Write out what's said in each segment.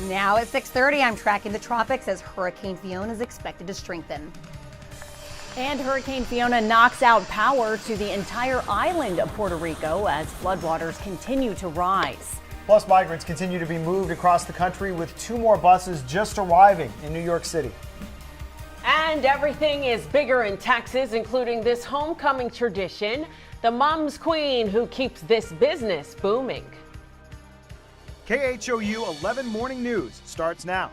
Now at 6:30, I'm tracking the tropics as Hurricane Fiona is expected to strengthen. And Hurricane Fiona knocks out power to the entire island of Puerto Rico as floodwaters continue to rise. Plus, migrants continue to be moved across the country with 2 more buses just arriving in New York City. And everything is bigger in Texas, including this homecoming tradition, the Mom's Queen who keeps this business booming. KHOU 11 Morning News starts now.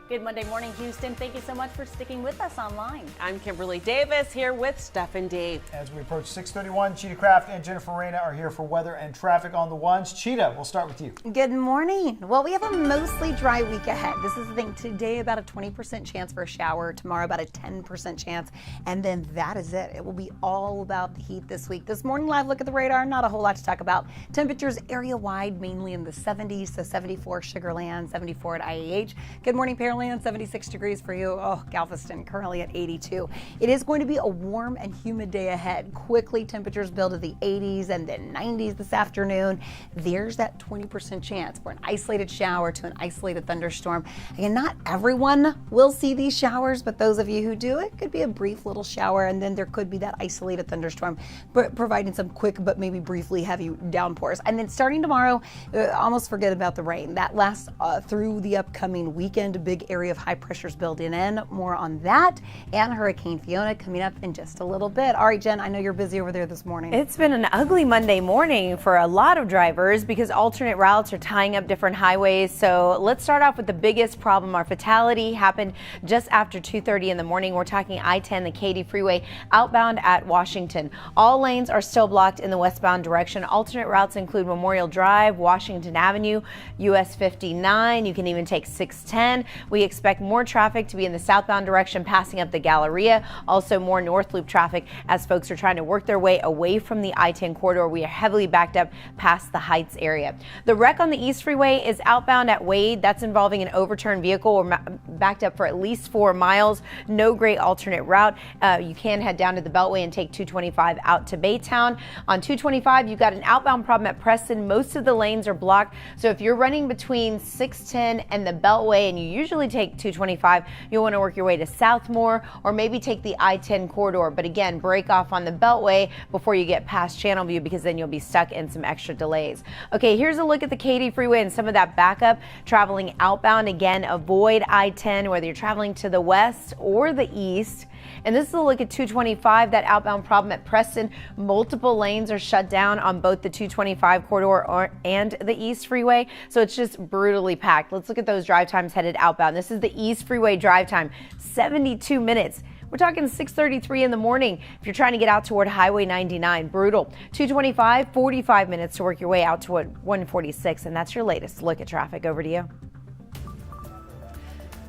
Good Monday morning, Houston. Thank you so much for sticking with us online. I'm Kimberly Davis here with Stephen D. As we approach 6:31, Cheetah Craft and Jennifer Reyna are here for weather and traffic on the ones. Cheetah, we'll start with you. Good morning. Well, we have a mostly dry week ahead. This is the thing. Today, about a 20% chance for a shower. Tomorrow, about a 10% chance. And then that is it. It will be all about the heat this week. This morning, live look at the radar. Not a whole lot to talk about. Temperatures area-wide, mainly in the 70s. So 74 Sugar Land, 74 at IAH. Good morning, Pearland. 76 degrees for you. Oh, Galveston currently at 82. It is going to be a warm and humid day ahead. Quickly, temperatures build to the 80s and then 90s this afternoon. There's that 20% chance for an isolated shower to an isolated thunderstorm. Again, not everyone will see these showers, but those of you who do, it could be a brief little shower, and then there could be that isolated thunderstorm, providing some quick but maybe briefly heavy downpours. And then starting tomorrow, almost forget about the rain. That lasts through the upcoming weekend. A big area of high pressures building in. More on that and Hurricane Fiona coming up in just a little bit. All right, Jen, I know you're busy over there this morning. It's been an ugly Monday morning for a lot of drivers because alternate routes are tying up different highways. So let's start off with the biggest problem. Our fatality happened just after 2:30 in the morning. We're talking I-10, the Katy freeway outbound at Washington. All lanes are still blocked in the westbound direction. Alternate routes include Memorial Drive, Washington Avenue, US 59. You can even take 610. We expect more traffic to be in the southbound direction passing up the Galleria. Also more North Loop traffic as folks are trying to work their way away from the I-10 corridor. We are heavily backed up past the Heights area. The wreck on the East Freeway is outbound at Wade. That's involving an overturned vehicle. We're backed up for at least 4 miles. No great alternate route. You can head down to the Beltway and take 225 out to Baytown. On 225, you've got an outbound problem at Preston. Most of the lanes are blocked. So if you're running between 610 and the Beltway and you usually take 225, you'll want to work your way to Southmore or maybe take the I-10 corridor. But again, break off on the Beltway before you get past Channelview because then you'll be stuck in some extra delays. Okay, here's a look at the Katy freeway and some of that backup traveling outbound. Again, avoid I-10 whether you're traveling to the west or the east. And this is a look at 225, that outbound problem at Preston. Multiple lanes are shut down on both the 225 corridor and the East Freeway. So it's just brutally packed. Let's look at those drive times headed outbound. This is the East Freeway drive time, 72 minutes. We're talking 6:33 in the morning if you're trying to get out toward Highway 99. Brutal. 225, 45 minutes to work your way out toward 146. And that's your latest look at traffic. Over to you.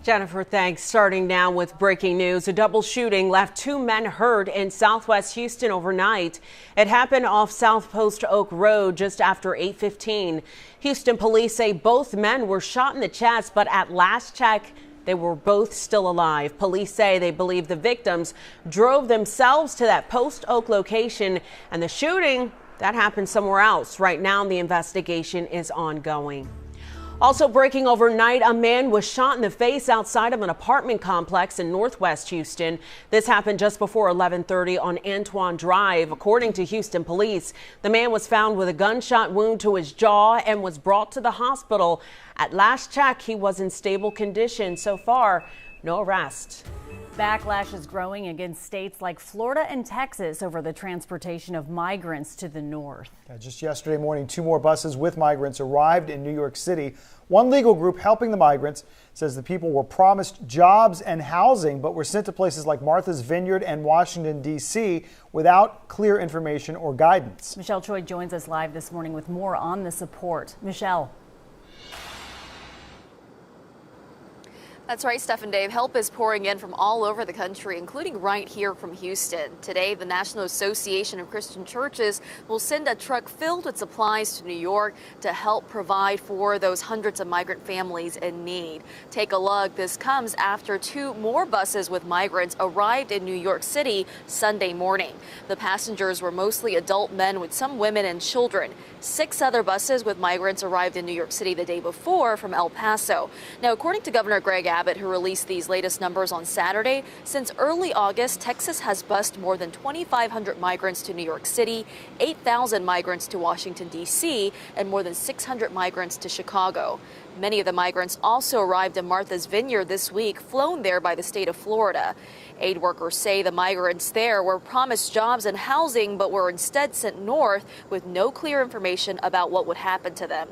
Jennifer, thanks. Starting now with breaking news. A double shooting left 2 men hurt in southwest Houston overnight. It happened off South Post Oak Road just after 8:15. Houston police say both men were shot in the chest, but at last check, they were both still alive. Police say they believe the victims drove themselves to that Post Oak location, and the shooting, that happened somewhere else. Right now, the investigation is ongoing. Also breaking overnight, a man was shot in the face outside of an apartment complex in northwest Houston. This happened just before 11:30 on Antoine Drive. According to Houston police, the man was found with a gunshot wound to his jaw and was brought to the hospital. At last check, he was in stable condition. So far, no arrest. Backlash is growing against states like Florida and Texas over the transportation of migrants to the north. Just yesterday morning, 2 more buses with migrants arrived in New York City. One legal group helping the migrants says the people were promised jobs and housing, but were sent to places like Martha's Vineyard and Washington, D.C. without clear information or guidance. Michelle Choi joins us live this morning with more on the support. Michelle. That's right, Steph and Dave. Help is pouring in from all over the country, including right here from Houston. Today, the National Association of Christian Churches will send a truck filled with supplies to New York to help provide for those hundreds of migrant families in need. Take a look. This comes after 2 more buses with migrants arrived in New York City Sunday morning. The passengers were mostly adult men with some women and children. 6 other buses with migrants arrived in New York City the day before from El Paso. Now, according to Governor Greg Abbott, who released these latest numbers on Saturday, since early August, Texas has bused more than 2,500 migrants to New York City, 8,000 migrants to Washington, D.C., and more than 600 migrants to Chicago. Many of the migrants also arrived in Martha's Vineyard this week, flown there by the state of Florida. Aid workers say the migrants there were promised jobs and housing, but were instead sent north with no clear information about what would happen to them.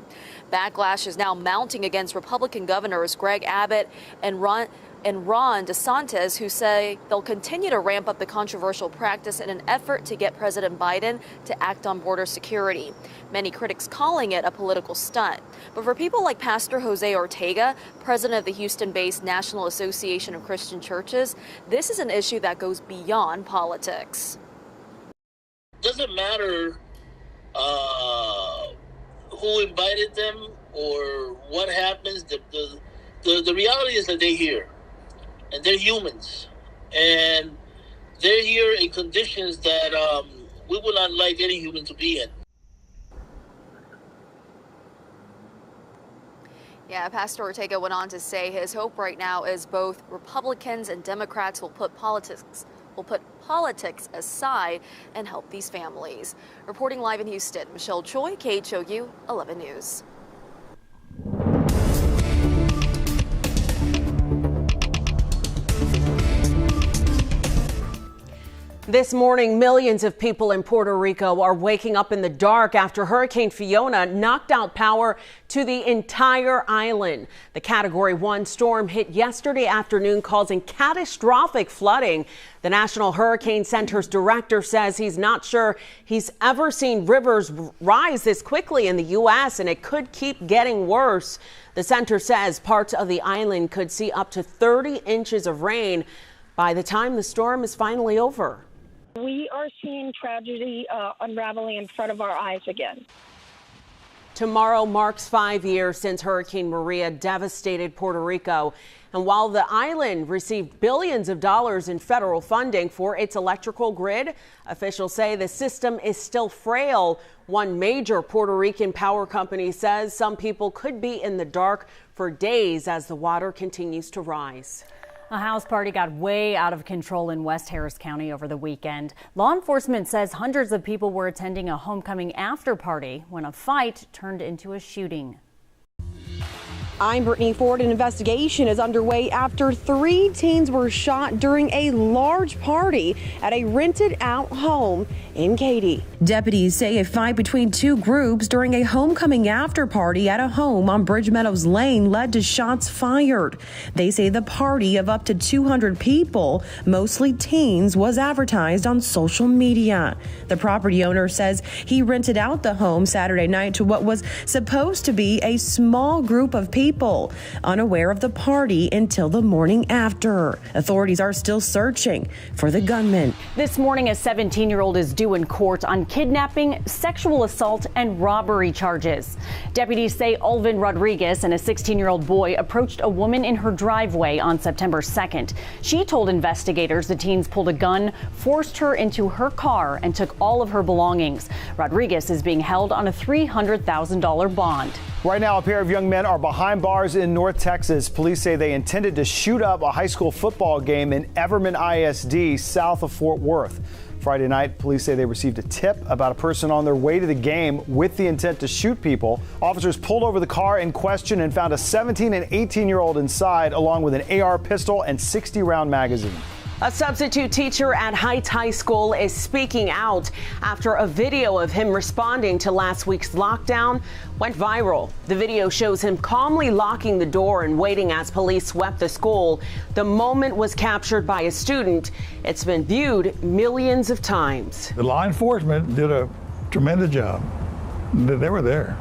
Backlash is now mounting against Republican governors Greg Abbott and Ron DeSantis, who say they'll continue to ramp up the controversial practice in an effort to get President Biden to act on border security. Many critics calling it a political stunt. But for people like Pastor Jose Ortega, president of the Houston-based National Association of Christian Churches, this is an issue that goes beyond politics. Doesn't matter who invited them or what happens. The reality is that they're here. And they're humans, and they're here in conditions that we would not like any human to be in. Yeah, Pastor Ortega went on to say his hope right now is both Republicans and Democrats will put politics aside and help these families. Reporting live in Houston, Michelle Choi, KHOU 11 News. This morning, millions of people in Puerto Rico are waking up in the dark after Hurricane Fiona knocked out power to the entire island. The Category 1 storm hit yesterday afternoon, causing catastrophic flooding. The National Hurricane Center's director says he's not sure he's ever seen rivers rise this quickly in the U.S., and it could keep getting worse. The center says parts of the island could see up to 30 inches of rain by the time the storm is finally over. We are seeing tragedy unraveling in front of our eyes again. Tomorrow marks 5 years since Hurricane Maria devastated Puerto Rico. And while the island received billions of dollars in federal funding for its electrical grid, officials say the system is still frail. One major Puerto Rican power company says some people could be in the dark for days as the water continues to rise. A house party got way out of control in West Harris County over the weekend. Law enforcement says hundreds of people were attending a homecoming after party when a fight turned into a shooting. I'm Brittany Ford. An investigation is underway after 3 teens were shot during a large party at a rented out home in Katy. Deputies say a fight between 2 groups during a homecoming after party at a home on Bridge Meadows Lane led to shots fired. They say the party of up to 200 people, mostly teens, was advertised on social media. The property owner says he rented out the home Saturday night to what was supposed to be a small group of people, unaware of the party until the morning after. Authorities are still searching for the gunman. This morning, a 17-year-old is due in court on kidnapping, sexual assault, and robbery charges. Deputies say Alvin Rodriguez and a 16-year-old boy approached a woman in her driveway on September 2nd. She told investigators the teens pulled a gun, forced her into her car, and took all of her belongings. Rodriguez is being held on a $300,000 bond. Right now, a pair of young men are behind bars in North Texas. Police say they intended to shoot up a high school football game in Everman ISD south of Fort Worth. Friday night, police say they received a tip about a person on their way to the game with the intent to shoot people. Officers pulled over the car in question and found a 17 and 18-year-old inside, along with an AR pistol and 60-round magazine. A substitute teacher at Heights High School is speaking out after a video of him responding to last week's lockdown went viral. The video shows him calmly locking the door and waiting as police swept the school. The moment was captured by a student. It's been viewed millions of times. The law enforcement did a tremendous job. They were there,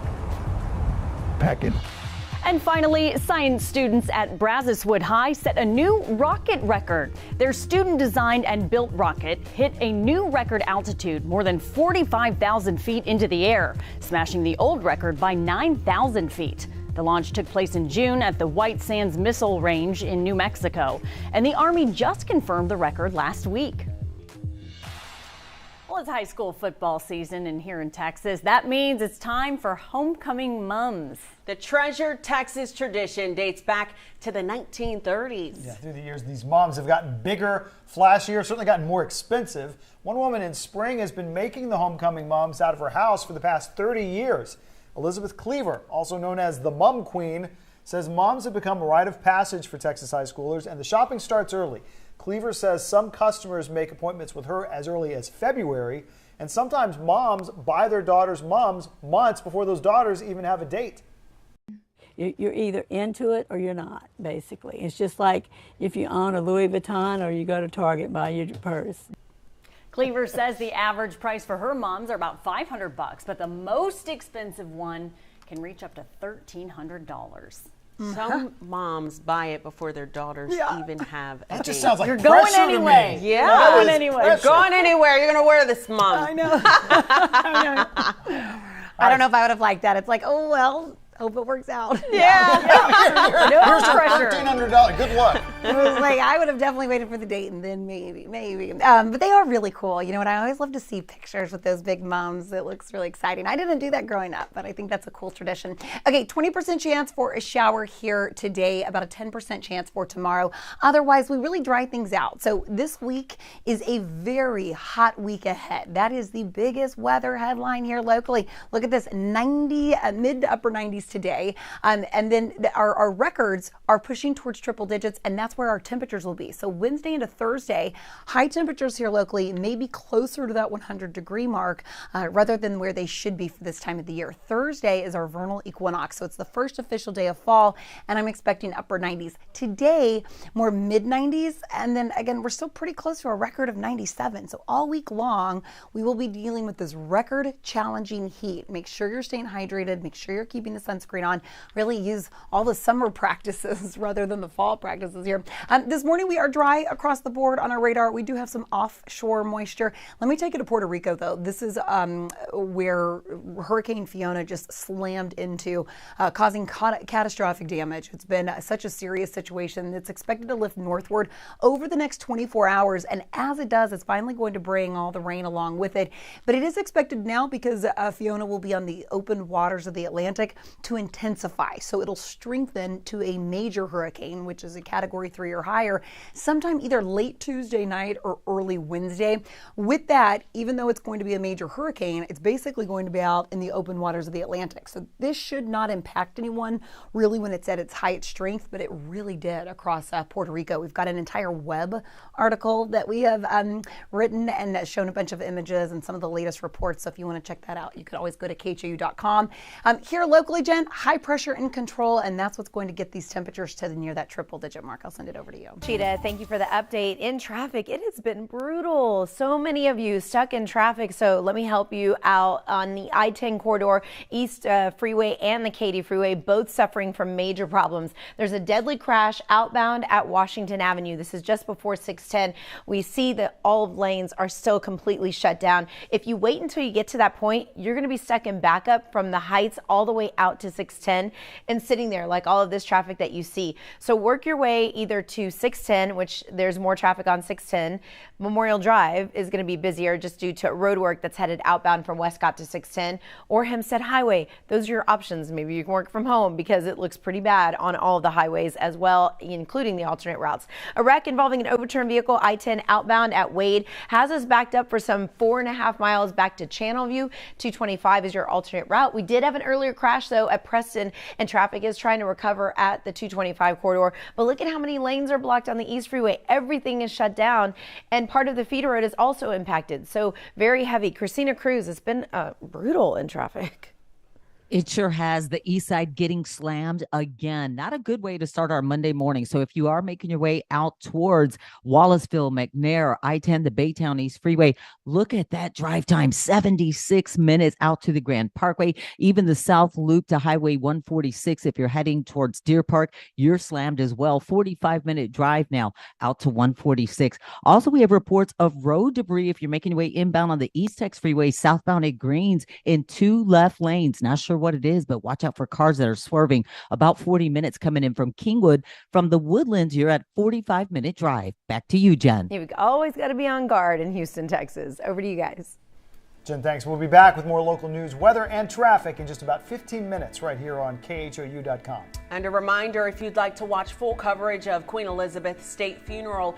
packing. And finally, science students at Brazoswood High set a new rocket record. Their student-designed and built rocket hit a new record altitude, more than 45,000 feet into the air, smashing the old record by 9,000 feet. The launch took place in June at the White Sands Missile Range in New Mexico, and the Army just confirmed the record last week. Well, it's high school football season, and here in Texas, that means it's time for homecoming mums. The treasured Texas tradition dates back to the 1930s. Yeah, through the years, these moms have gotten bigger, flashier, certainly gotten more expensive. One woman in Spring has been making the homecoming moms out of her house for the past 30 years. Elizabeth Cleaver, also known as the Mom Queen, says moms have become a rite of passage for Texas high schoolers, and the shopping starts early. Cleaver says some customers make appointments with her as early as February, and sometimes moms buy their daughters' mums months before those daughters even have a date. You're either into it or you're not, basically. It's just like if you own a Louis Vuitton or you go to Target and buy your purse. Cleaver says the average price for her moms are about $500, but the most expensive one can reach up to $1,300. Some moms buy it before their daughters even have a That just date. sounds like You're going pressure anyway. to me. Yeah, Going anyway. You're going anywhere. You're gonna wear this, Mom. I know. I don't know if I would have liked that. It's like, oh, well, hope it works out. Yeah. Here's your pressure. $1,300. Good luck. It was like, I would have definitely waited for the date and then maybe. But they are really cool. You know what? I always love to see pictures with those big mums. It looks really exciting. I didn't do that growing up, but I think that's a cool tradition. Okay, 20% chance for a shower here today, about a 10% chance for tomorrow. Otherwise, we really dry things out. So this week is a very hot week ahead. That is the biggest weather headline here locally. Look at this, 90, mid to upper 90s today. And then our records are pushing towards triple digits, and that's where our temperatures will be. So Wednesday into Thursday, high temperatures here locally may be closer to that 100-degree mark rather than where they should be for this time of the year. Thursday is our vernal equinox, so it's the first official day of fall, and I'm expecting upper 90s. Today, more mid-90s, and then again, we're still pretty close to a record of 97. So all week long, we will be dealing with this record-challenging heat. Make sure you're staying hydrated. Make sure you're keeping the sunscreen on. Really use all the summer practices rather than the fall practices here. This morning we are dry across the board on our radar. We do have some offshore moisture. Let me take you to Puerto Rico though. This is where Hurricane Fiona just slammed into, causing catastrophic damage. It's been such a serious situation. It's expected to lift northward over the next 24 hours. And as it does, it's finally going to bring all the rain along with it. But it is expected now because Fiona will be on the open waters of the Atlantic to intensify. So it'll strengthen to a major hurricane, which is a category 3 or higher, sometime either late Tuesday night or early Wednesday. With that, even though it's going to be a major hurricane, it's basically going to be out in the open waters of the Atlantic. So this should not impact anyone really when it's at its height strength, but it really did across Puerto Rico. We've got an entire web article that we have written and shown a bunch of images and some of the latest reports. So if you want to check that out, you could always go to KHOU.com. Here locally, Jen, high pressure in control, and that's what's going to get these temperatures to near that triple digit mark. I'll send it over to you. Cheetah, thank you for the update. In traffic, it has been brutal. So many of you stuck in traffic, so let me help you out on the I-10 corridor, East Freeway and the Katy Freeway, both suffering from major problems. There's a deadly crash outbound at Washington Avenue. This is just before 610. We see that all lanes are still completely shut down. If you wait until you get to that point, you're going to be stuck in backup from the Heights all the way out to 610 and sitting there like all of this traffic that you see. So work your way either to 610, which there's more traffic on 610. Memorial Drive is going to be busier just due to road work that's headed outbound from Westcott to 610, or Hempstead Highway. Those are your options. Maybe you can work from home because it looks pretty bad on all of the highways as well, including the alternate routes. A wreck involving an overturned vehicle, I-10 outbound at Wade, has us backed up for some 4.5 miles back to Channelview. 225 is your alternate route. We did have an earlier crash though at Preston, and traffic is trying to recover at the 225 corridor. But look at how many lanes are blocked on the East Freeway. Everything is shut down, and part of the feeder road is also impacted. So very heavy. Christina Cruz, it's been brutal in traffic. It sure has. The east side getting slammed again. Not a good way to start our Monday morning. So if you are making your way out towards Wallaceville, McNair, I-10, the Baytown East Freeway, look at that drive time, 76 minutes out to the Grand Parkway. Even the South Loop to Highway 146, if you're heading towards Deer Park, you're slammed as well. 45-minute drive now out to 146. Also, we have reports of road debris if you're making your way inbound on the East Tex Freeway, southbound at Greens in 2 left lanes. Not sure what it is, but watch out for cars that are swerving. About 40 minutes coming in from Kingwood. From the Woodlands, you're at 45-minute drive. Back to you, Jen. You've always got to be on guard in Houston, Texas. Over to you guys. Jen, thanks. We'll be back with more local news, weather, and traffic in just about 15 minutes right here on KHOU.com. And a reminder, if you'd like to watch full coverage of Queen Elizabeth's state funeral,